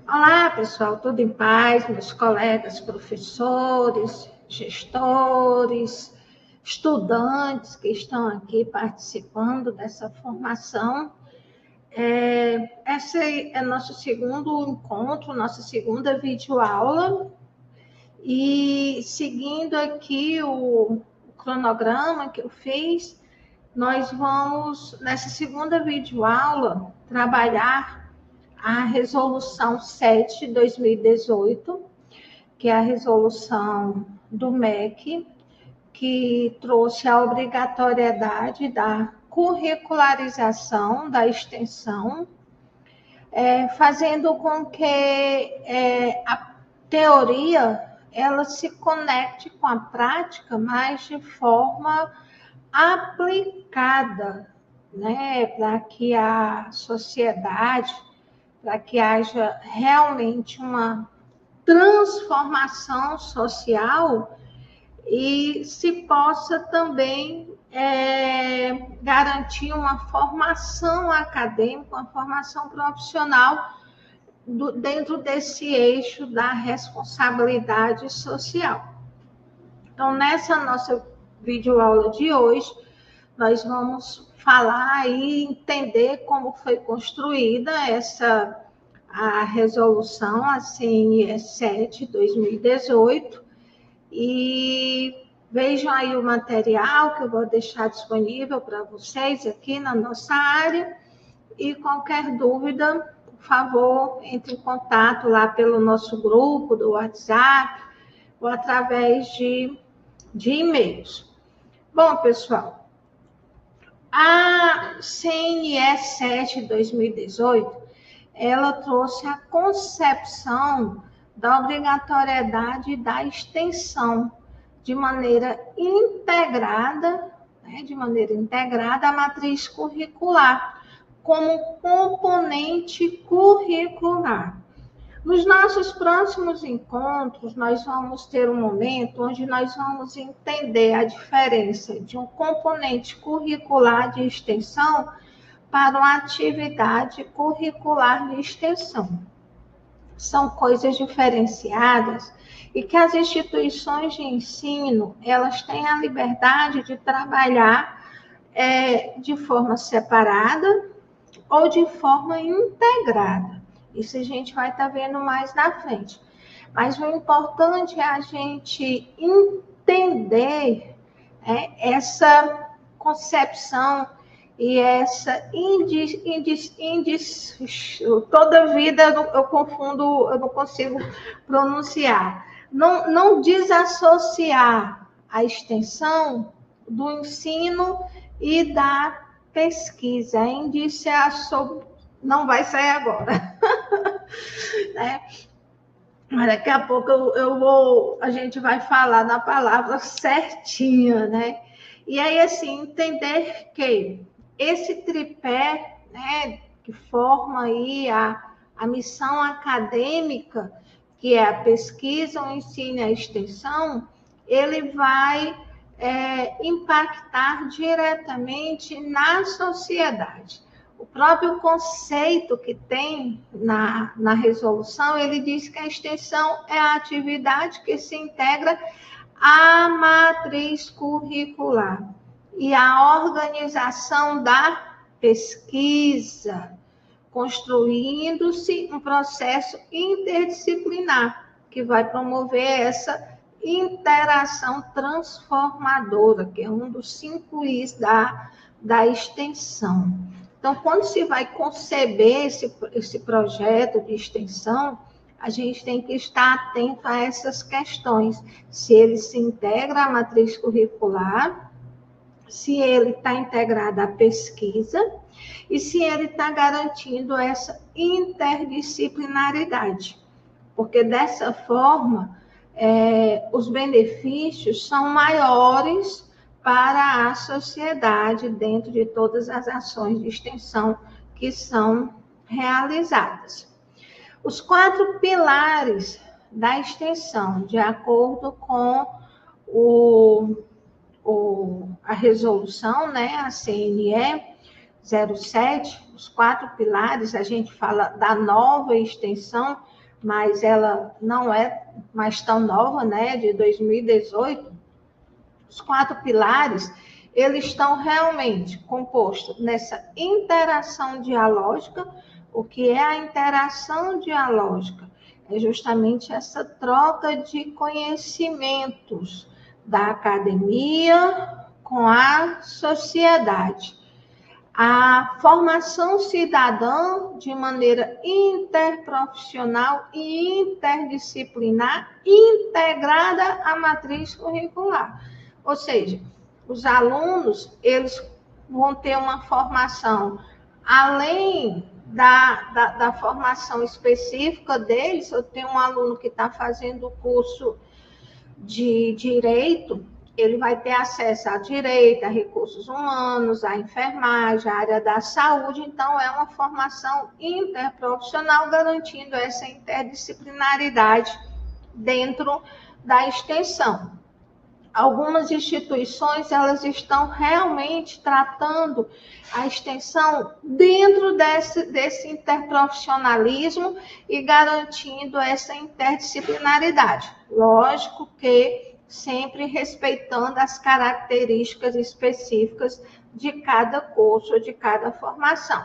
Olá, pessoal, tudo em paz? Meus colegas professores, gestores, estudantes que estão aqui participando dessa formação. Esse é nosso segundo encontro, nossa segunda videoaula. E seguindo aqui o cronograma que eu fiz, nós vamos, nessa segunda videoaula, trabalhar a Resolução 7 de 2018, que é a resolução do MEC, que trouxe a obrigatoriedade da curricularização da extensão, fazendo com que a teoria ela se conecte com a prática, mas de forma aplicada, né, para que a sociedade, para que haja realmente uma transformação social e se possa também garantir uma formação acadêmica, uma formação profissional dentro desse eixo da responsabilidade social. Então, nessa nossa videoaula de hoje, nós vamos falar e entender como foi construída a resolução, a CNE 7 de 2018, e vejam aí o material que eu vou deixar disponível para vocês aqui na nossa área, e qualquer dúvida, por favor, entre em contato lá pelo nosso grupo do WhatsApp ou através de e-mails. Bom, pessoal, a CNE 7 de 2018, ela trouxe a concepção da obrigatoriedade da extensão de maneira integrada, à matriz curricular, como componente curricular. Nos nossos próximos encontros, nós vamos ter um momento onde nós vamos entender a diferença de um componente curricular de extensão para uma atividade curricular de extensão. São coisas diferenciadas e que as instituições de ensino, elas têm a liberdade de trabalhar de forma separada ou de forma integrada. Isso a gente vai estar vendo mais na frente. Mas o importante é a gente entender essa concepção e essa toda vida eu confundo, eu não consigo pronunciar. Não desassociar a extensão do ensino e da pesquisa. Índice não vai sair agora. Né? Mas daqui a pouco a gente vai falar na palavra certinha, né? E aí, assim, entender que esse tripé, né, que forma aí a missão acadêmica, que é a pesquisa, o ensino e a extensão, ele vai impactar diretamente na sociedade. O próprio conceito que tem na resolução, ele diz que a extensão é a atividade que se integra à matriz curricular e à organização da pesquisa, construindo-se um processo interdisciplinar que vai promover essa interação transformadora, que é um dos 5 Is da extensão. Então, quando se vai conceber esse projeto de extensão, a gente tem que estar atento a essas questões. Se ele se integra à matriz curricular, se ele está integrado à pesquisa e se ele está garantindo essa interdisciplinaridade. Porque dessa forma, os benefícios são maiores para a sociedade dentro de todas as ações de extensão que são realizadas. Os 4 pilares da extensão, de acordo com a resolução, né, a CNE 07 os 4 pilares, a gente fala da nova extensão, mas ela não é mais tão nova, né, de 2018, os 4 pilares, eles estão realmente compostos nessa interação dialógica. O que é a interação dialógica? É justamente essa troca de conhecimentos da academia com a sociedade. A formação cidadã de maneira interprofissional e interdisciplinar, integrada à matriz curricular. Ou seja, os alunos, eles vão ter uma formação, além da formação específica deles. Eu tenho um aluno que está fazendo o curso de Direito, ele vai ter acesso a direito, a recursos humanos, a enfermagem, a área da saúde. Então, é uma formação interprofissional, garantindo essa interdisciplinaridade dentro da extensão. Algumas instituições, elas estão realmente tratando a extensão dentro desse interprofissionalismo e garantindo essa interdisciplinaridade. Lógico que sempre respeitando as características específicas de cada curso, de cada formação.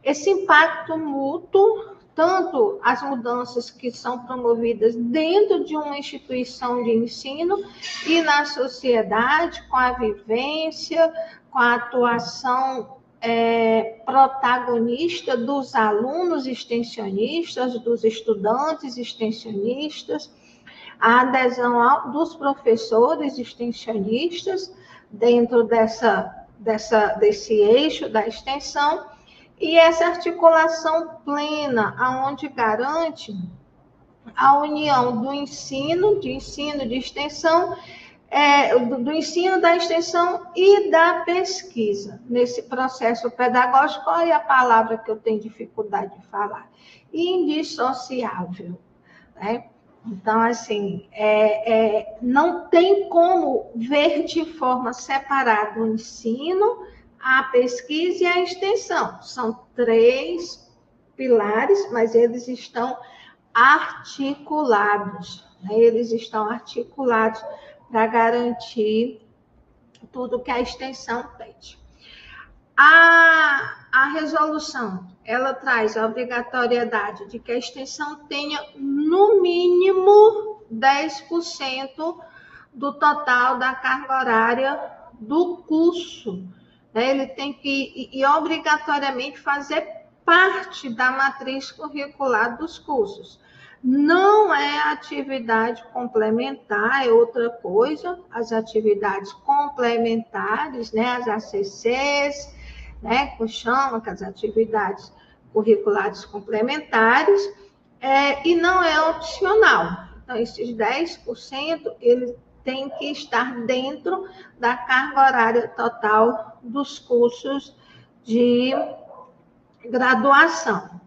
Esse impacto mútuo, tanto as mudanças que são promovidas dentro de uma instituição de ensino e na sociedade, com a vivência, com a atuação protagonista dos alunos extensionistas, dos estudantes extensionistas, a adesão dos professores extensionistas dentro desse eixo da extensão, e essa articulação plena, aonde garante a união do ensino de extensão, do ensino da extensão e da pesquisa nesse processo pedagógico. Olha a palavra que eu tenho dificuldade de falar: indissociável, né? Então, assim, não tem como ver de forma separada o ensino, a pesquisa e a extensão. São 3 pilares, mas eles estão articulados, né? Eles estão articulados para garantir tudo que a extensão pede. A resolução, ela traz a obrigatoriedade de que a extensão tenha, no mínimo, 10% do total da carga horária do curso. Ele tem que, obrigatoriamente, fazer parte da matriz curricular dos cursos. Não é atividade complementar, é outra coisa. As atividades complementares, né, as ACCs, né, que chamam as atividades curriculares complementares, e não é opcional. Então, esses 10%, eles têm que estar dentro da carga horária total dos cursos de graduação.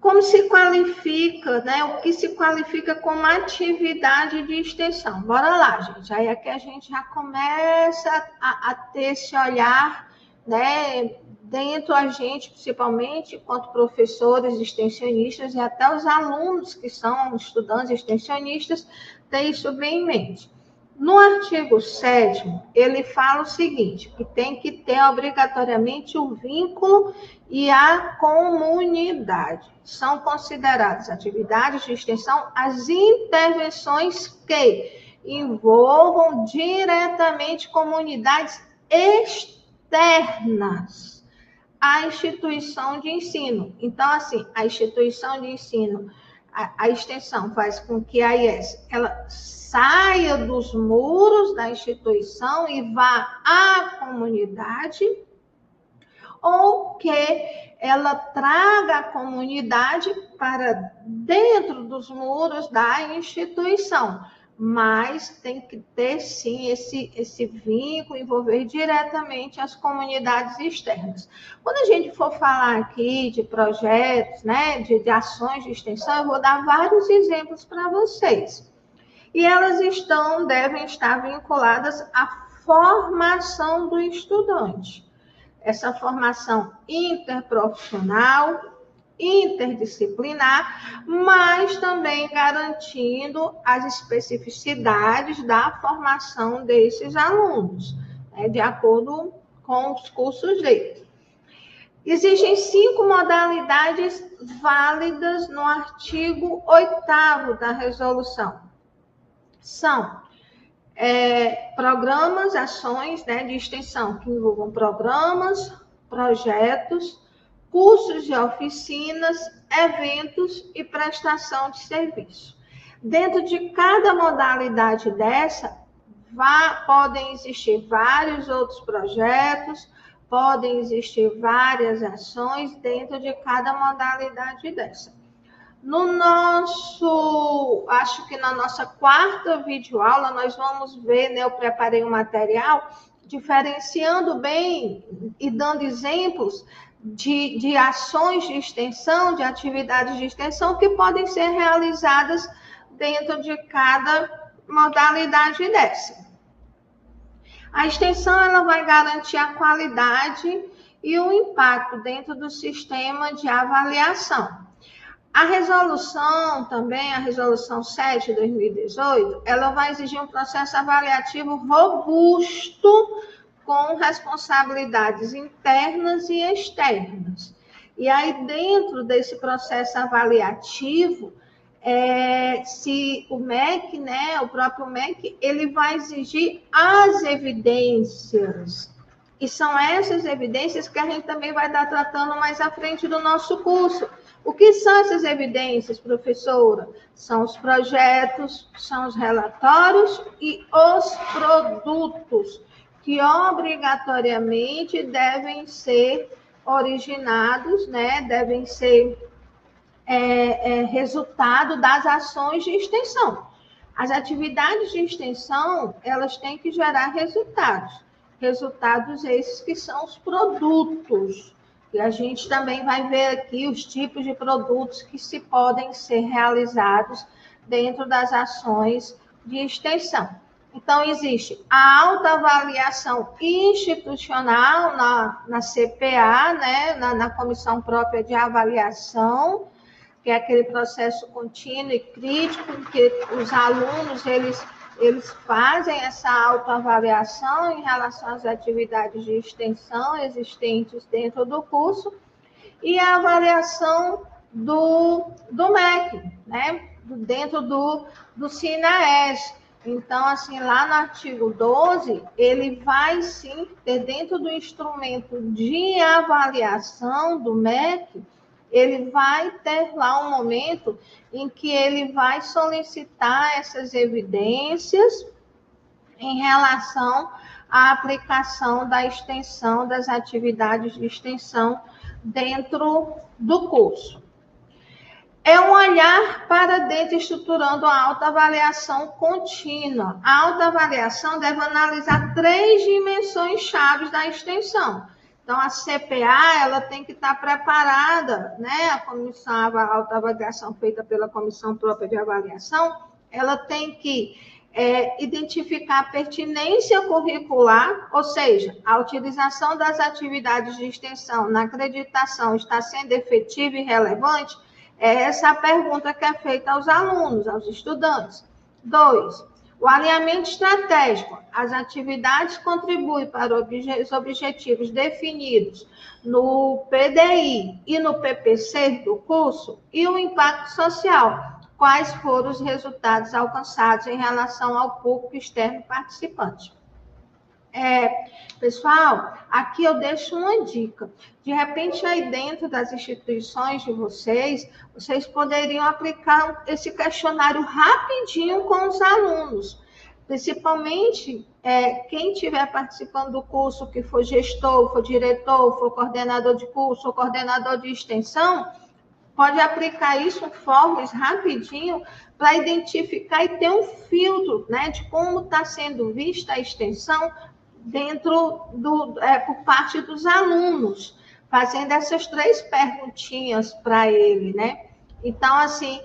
Como se qualifica, né? O que se qualifica como atividade de extensão? Bora lá, gente. Aí é que a gente já começa a ter esse olhar, né? Dentro a gente, principalmente, enquanto professores extensionistas e até os alunos que são estudantes extensionistas, ter isso bem em mente. No artigo 7º, ele fala o seguinte, que tem que ter obrigatoriamente o vínculo e a comunidade. São consideradas atividades de extensão as intervenções que envolvam diretamente comunidades externas à instituição de ensino. Então, assim, a instituição de ensino, a extensão faz com que a IES, ela saia dos muros da instituição e vá à comunidade, ou que ela traga a comunidade para dentro dos muros da instituição. Mas tem que ter, sim, esse vínculo, envolver diretamente as comunidades externas. Quando a gente for falar aqui de projetos, né, de ações de extensão, eu vou dar vários exemplos para vocês. E elas devem estar vinculadas à formação do estudante. essa formação interprofissional, interdisciplinar, mas também garantindo as especificidades da formação desses alunos, né, de acordo com os cursos deles. Existem 5 modalidades válidas no artigo 8º da resolução. São programas, ações, né, de extensão, que envolvam programas, projetos, cursos e oficinas, eventos e prestação de serviço. Dentro de cada modalidade dessa, podem existir vários outros projetos, podem existir várias ações dentro de cada modalidade dessa. Acho que na nossa 4ª videoaula, nós vamos ver, né, eu preparei um material diferenciando bem e dando exemplos de ações de extensão, de atividades de extensão que podem ser realizadas dentro de cada modalidade dessa. A extensão ela vai garantir a qualidade e o impacto dentro do sistema de avaliação. A resolução também, a resolução 7 de 2018, ela vai exigir um processo avaliativo robusto com responsabilidades internas e externas. E aí, dentro desse processo avaliativo, se o MEC, né, o próprio MEC, ele vai exigir as evidências. E são essas evidências que a gente também vai estar tratando mais à frente do nosso curso. O que são essas evidências, professora? São os projetos, são os relatórios e os produtos, que obrigatoriamente devem ser originados, né? Devem ser resultado das ações de extensão. As atividades de extensão, elas têm que gerar resultados. Resultados esses que são os produtos. E a gente também vai ver aqui os tipos de produtos que se podem ser realizados dentro das ações de extensão. Então, existe a autoavaliação institucional na CPA, né, na Comissão Própria de Avaliação, que é aquele processo contínuo e crítico, em que os alunos, eles fazem essa autoavaliação em relação às atividades de extensão existentes dentro do curso, e a avaliação do MEC, né, dentro do SINAES. Então, assim, lá no artigo 12, ele vai sim ter dentro do instrumento de avaliação do MEC, ele vai ter lá um momento em que ele vai solicitar essas evidências em relação à aplicação da extensão, das atividades de extensão dentro do curso. É um olhar para dentro, estruturando a autoavaliação contínua. A autoavaliação deve analisar 3 dimensões chaves da extensão. Então, a CPA, ela tem que estar preparada, né? A autoavaliação feita pela Comissão Própria de Avaliação, ela tem que identificar a pertinência curricular, ou seja, a utilização das atividades de extensão na acreditação está sendo efetiva e relevante. Essa é a pergunta que é feita aos alunos, aos estudantes. 2, o alinhamento estratégico. As atividades contribuem para os objetivos definidos no PDI e no PPC do curso, e o impacto social. Quais foram os resultados alcançados em relação ao público externo participante? Pessoal, aqui eu deixo uma dica. De repente, aí dentro das instituições de vocês poderiam aplicar esse questionário rapidinho com os alunos. Principalmente quem estiver participando do curso, que for gestor, for diretor, for coordenador de curso, ou coordenador de extensão, pode aplicar isso em formas rapidinho para identificar e ter um filtro, né, de como está sendo vista a extensão dentro por parte dos alunos, fazendo essas 3 perguntinhas para ele, né? Então, assim,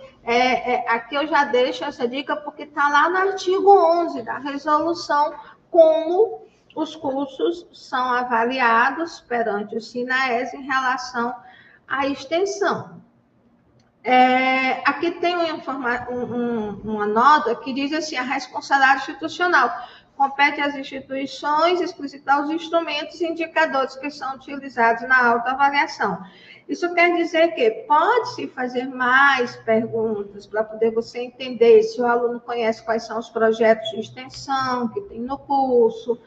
aqui eu já deixo essa dica porque está lá no artigo 11 da resolução como os cursos são avaliados perante o SINAES em relação à extensão. Aqui tem uma nota que diz assim: a responsabilidade institucional compete às instituições explicitar os instrumentos e indicadores que são utilizados na autoavaliação. Isso quer dizer que pode-se fazer mais perguntas para poder você entender se o aluno conhece quais são os projetos de extensão que tem no curso,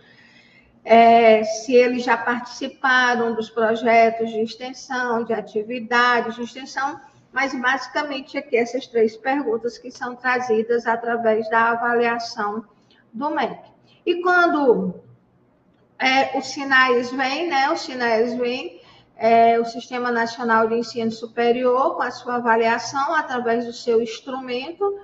se eles já participaram dos projetos de extensão, de atividades de extensão, mas basicamente aqui essas 3 perguntas que são trazidas através da avaliação do MEC. E quando os sinais vêm, né? Os sinais vêm, o Sistema Nacional de Ensino Superior, com a sua avaliação, através do seu instrumento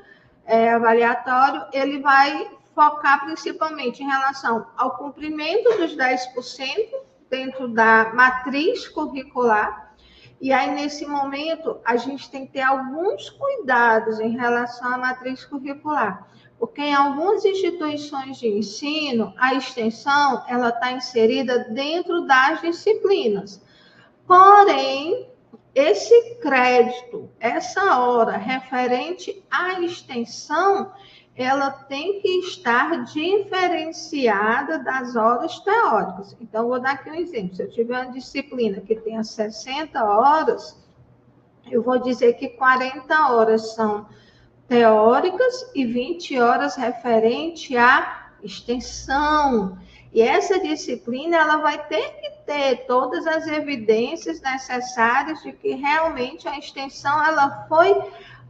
avaliatório, ele vai focar principalmente em relação ao cumprimento dos 10% dentro da matriz curricular. E aí, nesse momento, a gente tem que ter alguns cuidados em relação à matriz curricular, porque em algumas instituições de ensino, a extensão ela está inserida dentro das disciplinas. Porém, esse crédito, essa hora referente à extensão, ela tem que estar diferenciada das horas teóricas. Então, vou dar aqui um exemplo. Se eu tiver uma disciplina que tenha 60 horas, eu vou dizer que 40 horas são teóricas e 20 horas referente à extensão. E essa disciplina ela vai ter que ter todas as evidências necessárias de que realmente a extensão ela foi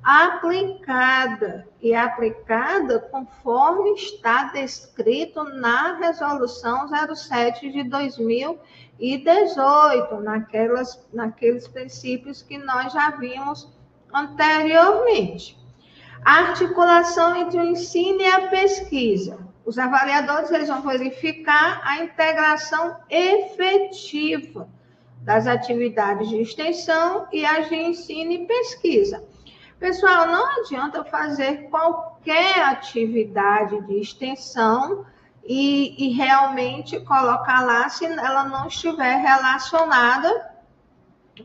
aplicada, e aplicada conforme está descrito na Resolução 07 de 2018, naqueles princípios que nós já vimos anteriormente. A articulação entre o ensino e a pesquisa. Os avaliadores eles vão verificar a integração efetiva das atividades de extensão e as de ensino e pesquisa. Pessoal, não adianta fazer qualquer atividade de extensão e realmente colocar lá se ela não estiver relacionada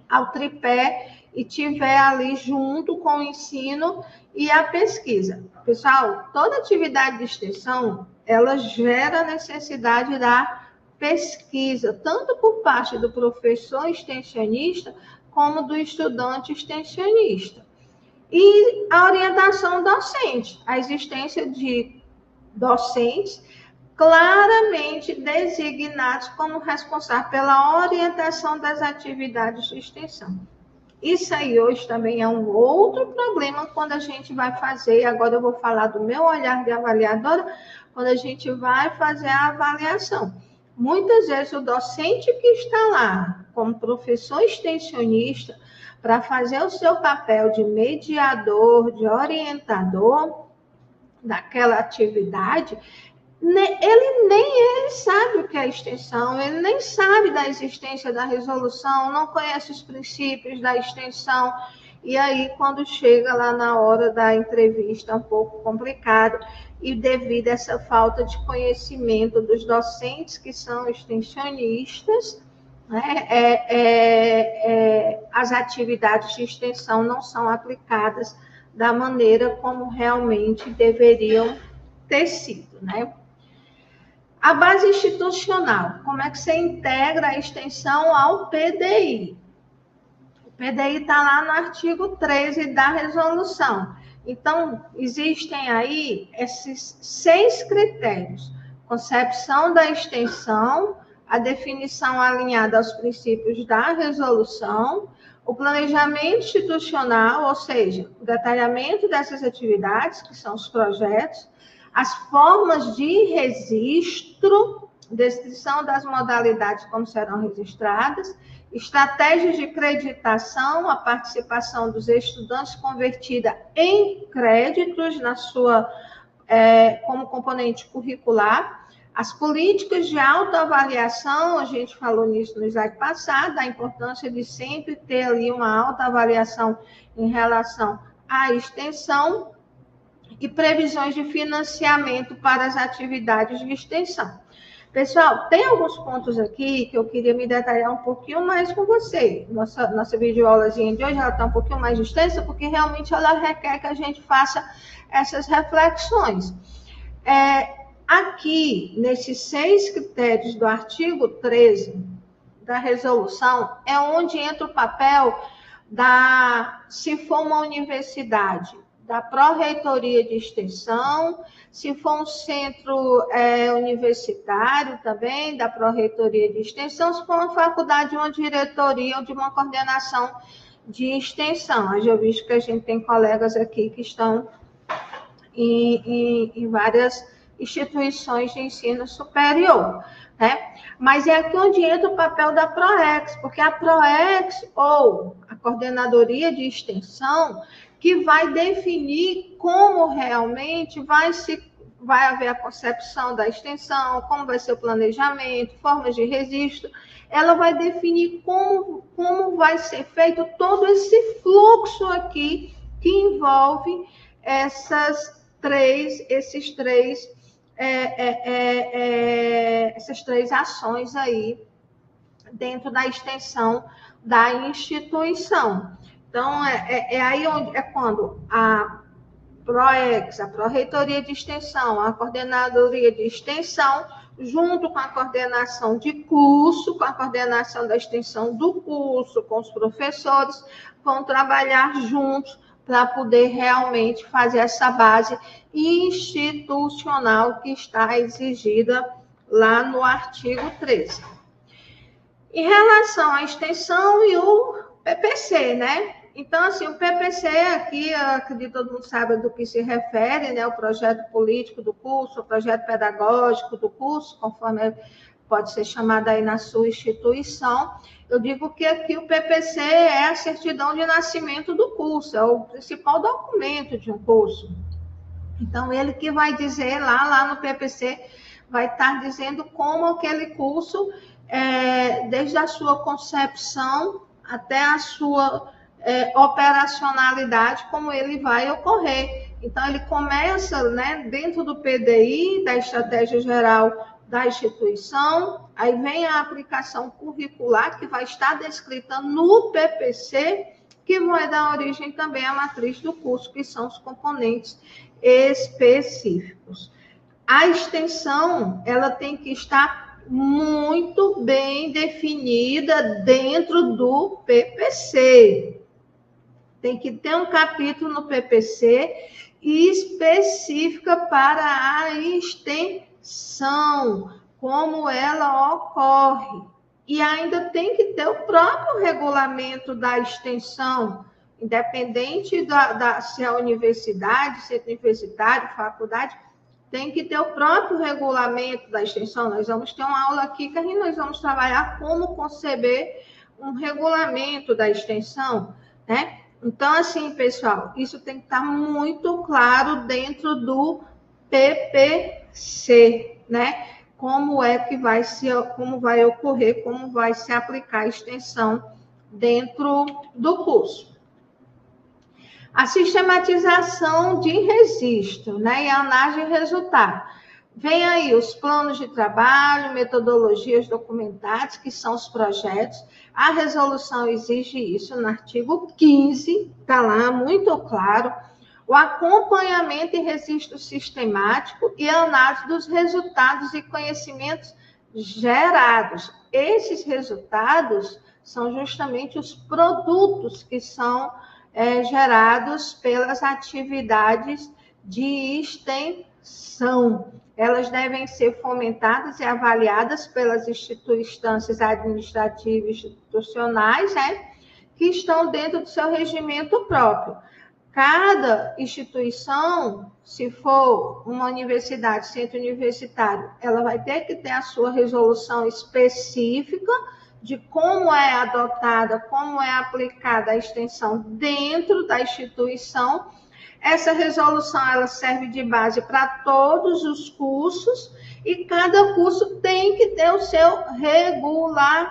ao tripé e tiver ali junto com o ensino e a pesquisa. Pessoal, toda atividade de extensão, ela gera necessidade da pesquisa, tanto por parte do professor extensionista, como do estudante extensionista. E a orientação docente, a existência de docentes claramente designados como responsáveis pela orientação das atividades de extensão. Isso aí hoje também é um outro problema quando a gente vai fazer, agora eu vou falar do meu olhar de avaliadora, quando a gente vai fazer a avaliação. Muitas vezes o docente que está lá como professor extensionista para fazer o seu papel de mediador, de orientador daquela atividade, ele sabe o que é extensão, ele nem sabe da existência da resolução, não conhece os princípios da extensão, e aí quando chega lá na hora da entrevista é um pouco complicado, e devido a essa falta de conhecimento dos docentes que são extensionistas, né, as atividades de extensão não são aplicadas da maneira como realmente deveriam ter sido, né? A base institucional, como é que você integra a extensão ao PDI? O PDI está lá no artigo 13 da resolução. Então, existem aí esses 6 critérios: concepção da extensão, a definição alinhada aos princípios da resolução, o planejamento institucional, ou seja, o detalhamento dessas atividades, que são os projetos, as formas de registro, descrição das modalidades como serão registradas, estratégias de creditação, a participação dos estudantes convertida em créditos na sua, como componente curricular, as políticas de autoavaliação, a gente falou nisso no slide passado, a importância de sempre ter ali uma autoavaliação em relação à extensão, e previsões de financiamento para as atividades de extensão. Pessoal, tem alguns pontos aqui que eu queria me detalhar um pouquinho mais com você. Nossa videoaulazinha de hoje, ela está um pouquinho mais extensa, porque realmente ela requer que a gente faça essas reflexões. Aqui, nesses 6 critérios do artigo 13 da resolução, é onde entra o papel se for uma universidade, da pró-reitoria de extensão, se for um centro universitário também, da pró-reitoria de extensão, se for uma faculdade, uma diretoria ou de uma coordenação de extensão. Eu já visto que a gente tem colegas aqui que estão em várias instituições de ensino superior, né? Mas é aqui onde entra o papel da PROEX, porque a PROEX, ou a Coordenadoria de Extensão, que vai definir como realmente vai haver a concepção da extensão, como vai ser o planejamento, formas de registro, ela vai definir como vai ser feito todo esse fluxo aqui que envolve essas três ações aí dentro da extensão da instituição. Então, aí onde quando a PROEX, a Pró-Reitoria de Extensão, a Coordenadoria de Extensão, junto com a coordenação de curso, com a coordenação da extensão do curso, com os professores, vão trabalhar juntos para poder realmente fazer essa base institucional que está exigida lá no artigo 13. Em relação à extensão e o PPC, né? Então, assim, o PPC aqui, eu acredito que todo mundo sabe do que se refere, né? O projeto político do curso, o projeto pedagógico do curso, conforme pode ser chamado aí na sua instituição. Eu digo que aqui o PPC é a certidão de nascimento do curso, é o principal documento de um curso. Então, ele que vai dizer lá no PPC, vai estar dizendo como aquele curso, desde a sua concepção até a sua operacionalidade, como ele vai ocorrer. Então, ele começa, né, dentro do PDI, da Estratégia Geral da instituição, aí vem a aplicação curricular, que vai estar descrita no PPC, que vai dar origem também à matriz do curso, que são os componentes específicos. A extensão, ela tem que estar muito bem definida dentro do PPC. Tem que ter um capítulo no PPC específica para a extensão, como ela ocorre. E ainda tem que ter o próprio regulamento da extensão, independente se é universidade, centro universitário, faculdade, tem que ter o próprio regulamento da extensão. Nós vamos ter uma aula aqui que nós vamos trabalhar como conceber um regulamento da extensão, né? Então, assim, pessoal, isso tem que estar muito claro dentro do PPC, né? Como vai ocorrer, como vai se aplicar a extensão dentro do curso. A sistematização de registro, né? E a análise de resultado. Vem aí os planos de trabalho, metodologias documentadas, que são os projetos. A resolução exige isso no artigo 15, está lá muito claro. O acompanhamento e registro sistemático e a análise dos resultados e conhecimentos gerados. Esses resultados são justamente os produtos que são gerados pelas atividades de extensão. Elas devem ser fomentadas e avaliadas pelas instâncias administrativas e institucionais, né, que estão dentro do seu regimento próprio. Cada instituição, se for uma universidade, centro universitário, ela vai ter que ter a sua resolução específica de como é adotada, como é aplicada a extensão dentro da instituição. Essa resolução ela serve de base para todos os cursos e cada curso tem que ter o seu regulamento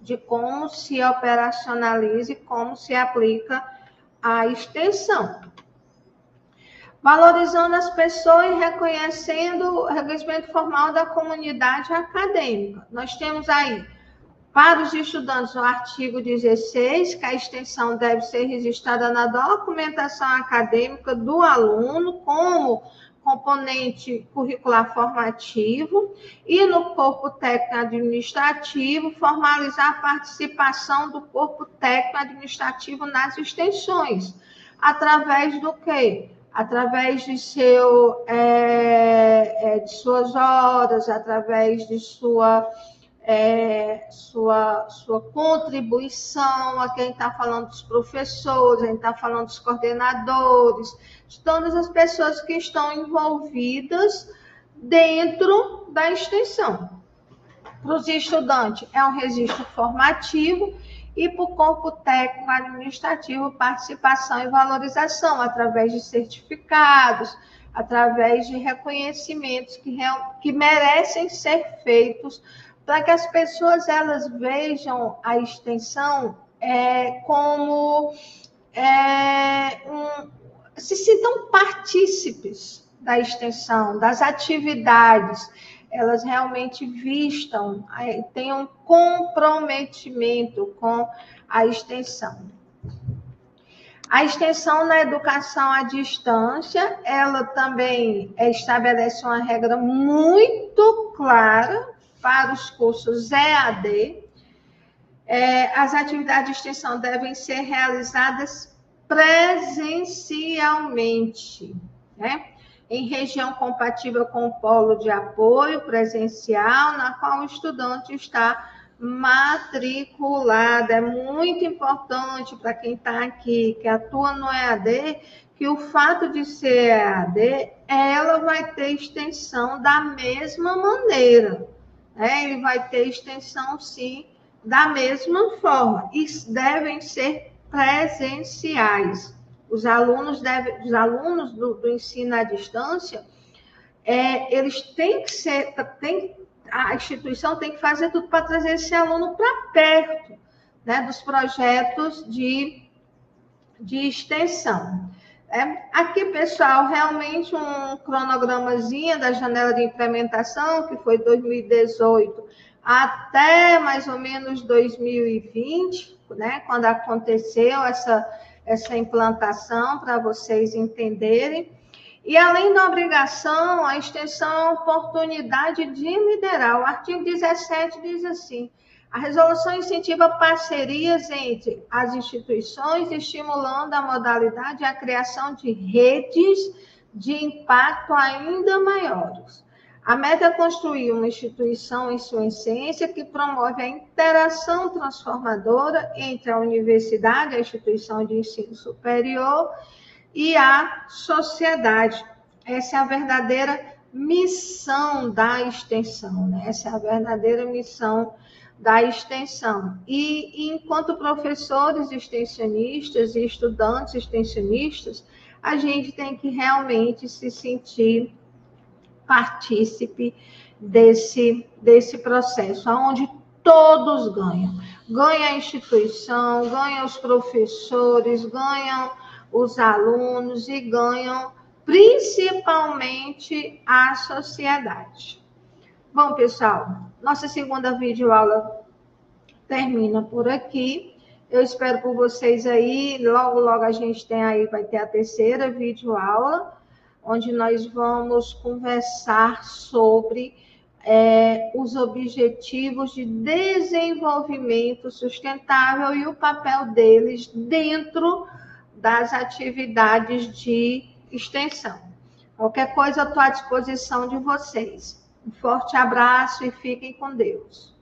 de como se operacionaliza e como se aplica a extensão. valorizando as pessoas e reconhecendo o reconhecimento formal da comunidade acadêmica. Nós temos aí, para os estudantes, o artigo 16, que a extensão deve ser registrada na documentação acadêmica do aluno como componente curricular formativo, e no corpo técnico administrativo, formalizar a participação do corpo técnico administrativo nas extensões, através do quê? Através de suas horas, através de sua contribuição, a quem está falando dos professores, a quem está falando dos coordenadores, de todas as pessoas que estão envolvidas dentro da extensão. Para os estudantes, é um registro formativo, e para o corpo técnico administrativo, participação e valorização, através de certificados, através de reconhecimentos que merecem ser feitos, para que as pessoas elas vejam a extensão como se sintam partícipes da extensão, das atividades, elas realmente vistam, tenham comprometimento com a extensão. A extensão na educação à distância, ela também estabelece uma regra muito clara para os cursos EAD. As atividades de extensão devem ser realizadas presencialmente, né? Em região compatível com o polo de apoio presencial, na qual o estudante está matriculado. É muito importante para quem está aqui, que atua no EAD, que o fato de ser EAD, ela vai ter extensão da mesma maneira. Ele vai ter extensão, sim, da mesma forma. E devem ser presenciais. Os alunos do ensino à distância, eles têm que ser, a instituição tem que fazer tudo para trazer esse aluno para perto, né, dos projetos de extensão. Aqui, pessoal, realmente um cronogramazinho da janela de implementação, que foi 2018 até mais ou menos 2020, né, quando aconteceu essa implantação, para vocês entenderem. E, além da obrigação, a extensão é uma oportunidade de liderar. O artigo 17 diz assim: a resolução incentiva parcerias entre as instituições, estimulando a modalidade e a criação de redes de impacto ainda maiores. A meta é construir uma instituição em sua essência que promove a interação transformadora entre a universidade, a instituição de ensino superior, e a sociedade. Essa é a verdadeira missão da extensão, né? Essa é a verdadeira missão da extensão. E enquanto professores extensionistas e estudantes extensionistas, a gente tem que realmente se sentir partícipe desse processo, onde todos ganham. Ganha a instituição, ganham os professores, ganham os alunos e ganham principalmente a sociedade. Bom, pessoal, nossa segunda videoaula termina por aqui. Eu espero por vocês aí. Logo a gente vai ter a terceira videoaula, onde nós vamos conversar sobre os objetivos de desenvolvimento sustentável e o papel deles dentro das atividades de extensão. Qualquer coisa, eu estou à disposição de vocês. Um forte abraço e fiquem com Deus.